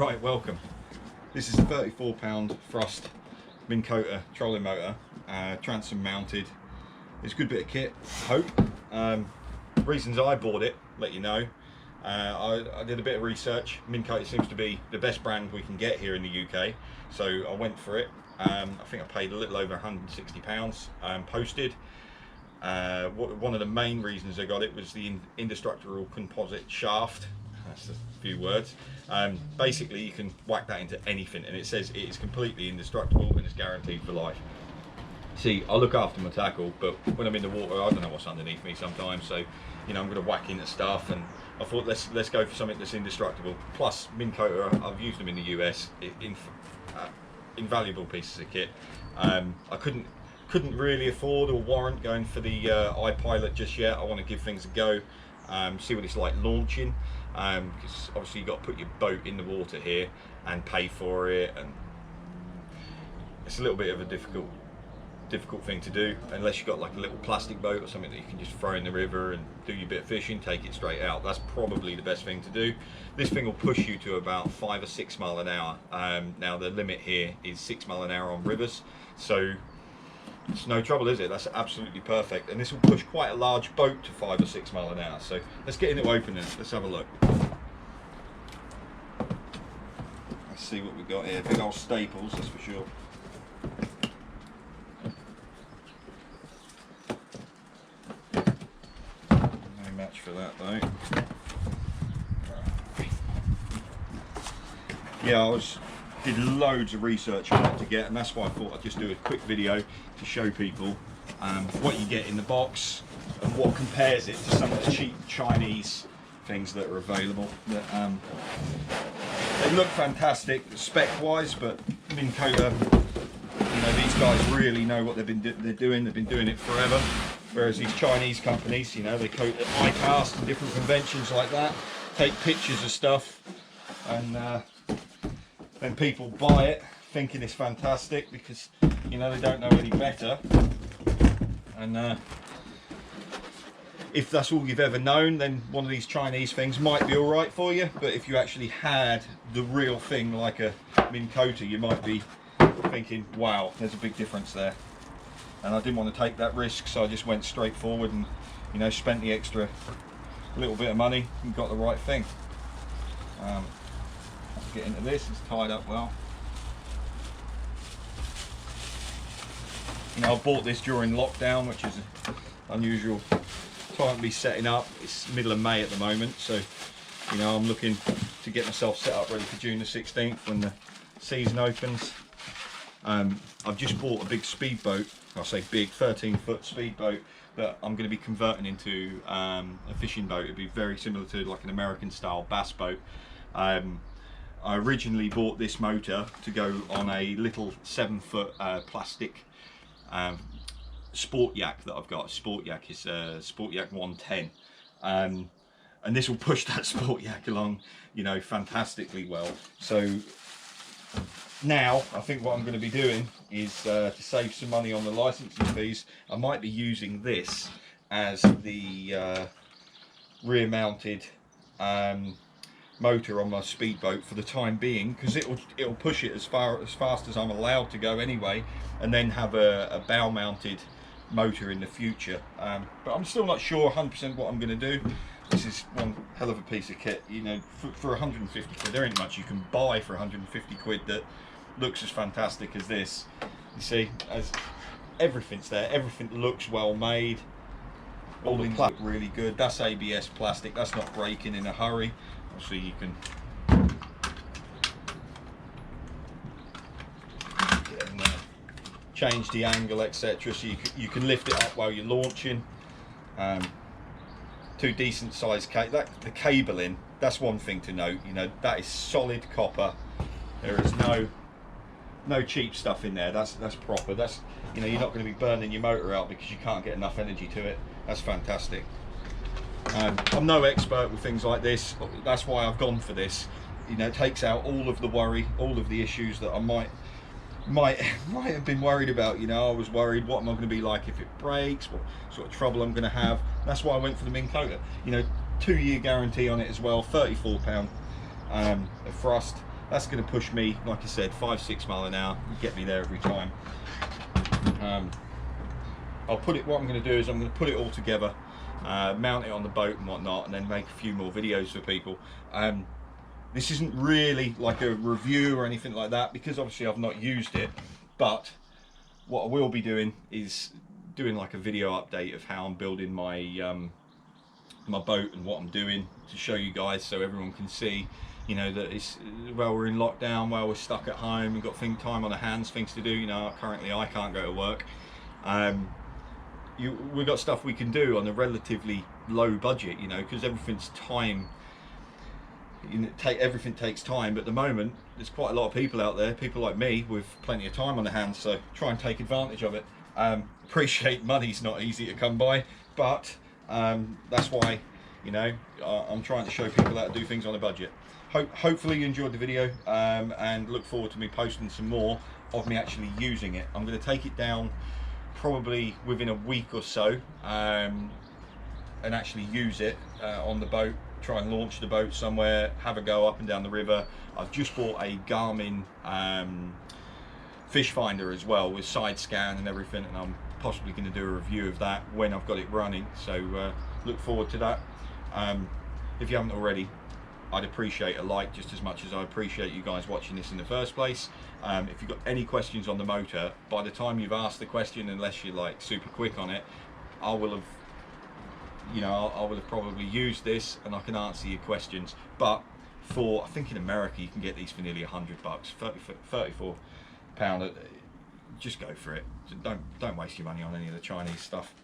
Right, welcome. This is a 34-pound thrust MINN KOTA trolling motor, transom mounted. It's a good bit of kit, I hope. Reasons I bought it, let you know. I did a bit of research. MINN KOTA seems to be the best brand we can get here in the UK, so I went for it. I think I paid a little over £160 posted. One of the main reasons I got it was the indestructible composite shaft. That's a few words. Basically, you can whack that into anything, and it says it is completely indestructible and is guaranteed for life. See, I look after my tackle, but when I'm in the water, I don't know what's underneath me sometimes. So, you know, I'm going to whack into stuff, and I thought let's go for something that's indestructible. Plus, MINN KOTA, I've used them in the US. Invaluable pieces of kit. I couldn't really afford or warrant going for the iPilot just yet. I want to give things a go, see what it's like launching, because obviously you've got to put your boat in the water here and pay for it, and it's a little bit of a difficult thing to do unless you've got like a little plastic boat or something that you can just throw in the river and do your bit of fishing, take it straight out. That's probably the best thing to do. This thing will push you to about 5 or 6 miles an hour. Now the limit here is 6 miles an hour on rivers, so it's no trouble, is it? That's absolutely perfect, and this will push quite a large boat to 5 or 6 miles an hour. So let's get into opening. Let's have a look. Let's see what we've got here. Big old staples, that's for sure. No match for that though. Yeah, did loads of research on it to get, and that's why I thought I'd just do a quick video to show people what you get in the box and what compares it to some of the cheap Chinese things that are available. They look fantastic spec wise, but MINN KOTA, you know, these guys really know what they're doing. They've been doing it forever. Whereas these Chinese companies, you know, they coat the iCast and different conventions like that, take pictures of stuff, and then people buy it thinking it's fantastic because, you know, they don't know any better. And if that's all you've ever known, then one of these Chinese things might be all right for you. But if you actually had the real thing like a MINN KOTA, you might be thinking, wow, there's a big difference there. And I didn't want to take that risk, so I just went straight forward and, you know, spent the extra little bit of money and got the right thing. Let's get into this. It's tied up well. You know, I bought this during lockdown, which is an unusual time to be setting up. It's middle of May at the moment, so, you know, I'm looking to get myself set up ready for June the 16th when the season opens. I've just bought a big speedboat. I'll say big, 13-foot speedboat that I'm going to be converting into a fishing boat. It'd be very similar to like an American style bass boat. I originally bought this motor to go on a little 7-foot plastic sport yak that I've got. Sport yak is Sport Yak 110, and this will push that sport yak along, you know, fantastically well. So now I think what I'm going to be doing is to save some money on the licensing fees, I might be using this as the rear mounted motor on my speedboat for the time being, because it'll push it as fast as I'm allowed to go anyway, and then have a bow mounted motor in the future. But I'm still not sure 100% what I'm going to do. This is one hell of a piece of kit, you know. For 150 quid, there ain't much you can buy for 150 quid that looks as fantastic as this. You see, as everything's there, everything looks well made. All the plastic really good. That's ABS plastic, that's not breaking in a hurry. Obviously you can get in there, change the angle, etc. So you can lift it up while you're launching. Two decent sized cable. The cabling, that's one thing to note. You know, that is solid copper. There is no cheap stuff in there. That's proper. That's, you know, you're not going to be burning your motor out because you can't get enough energy to it. That's fantastic. I'm no expert with things like this. That's why I've gone for this. You know, it takes out all of the worry, all of the issues that I might have been worried about. You know, I was worried, what am I going to be like if it breaks, what sort of trouble I'm going to have. That's why I went for the MINN KOTA. You know, 2-year guarantee on it as well, £34 a thrust. that's going to push me, like I said, 5-6 miles an hour, get me there every time. I'll put it, what I'm going to do is I'm going to put it all together, mount it on the boat and whatnot, and then make a few more videos for people. This isn't really like a review or anything like that, because obviously I've not used it, but what I will be doing is doing like a video update of how I'm building my my boat and what I'm doing, to show you guys, so everyone can see, you know, that it's, well, we're in lockdown, well, we're stuck at home, we've got time on our hands, things to do, you know. Currently I can't go to work. We've got stuff we can do on a relatively low budget, you know, because everything's time, you know, everything takes time. But at the moment there's quite a lot of people out there, people like me, with plenty of time on their hands, so try and take advantage of it. Appreciate money's not easy to come by, but that's why, you know, I'm trying to show people how to do things on a budget. Hopefully you enjoyed the video, and look forward to me posting some more of me actually using it. I'm going to take it down probably within a week or so, and actually use it on the boat, try and launch the boat somewhere, have a go up and down the river. I've just bought a Garmin fish finder as well, with side scan and everything, and I'm possibly going to do a review of that when I've got it running, so look forward to that. If you haven't already, I'd appreciate a like just as much as I appreciate you guys watching this in the first place. If you've got any questions on the motor, by the time you've asked the question, unless you're like super quick on it, I will have, you know, I will have probably used this and I can answer your questions. But for, I think in America you can get these for nearly $100, 34 pound. Just go for it. Don't waste your money on any of the Chinese stuff.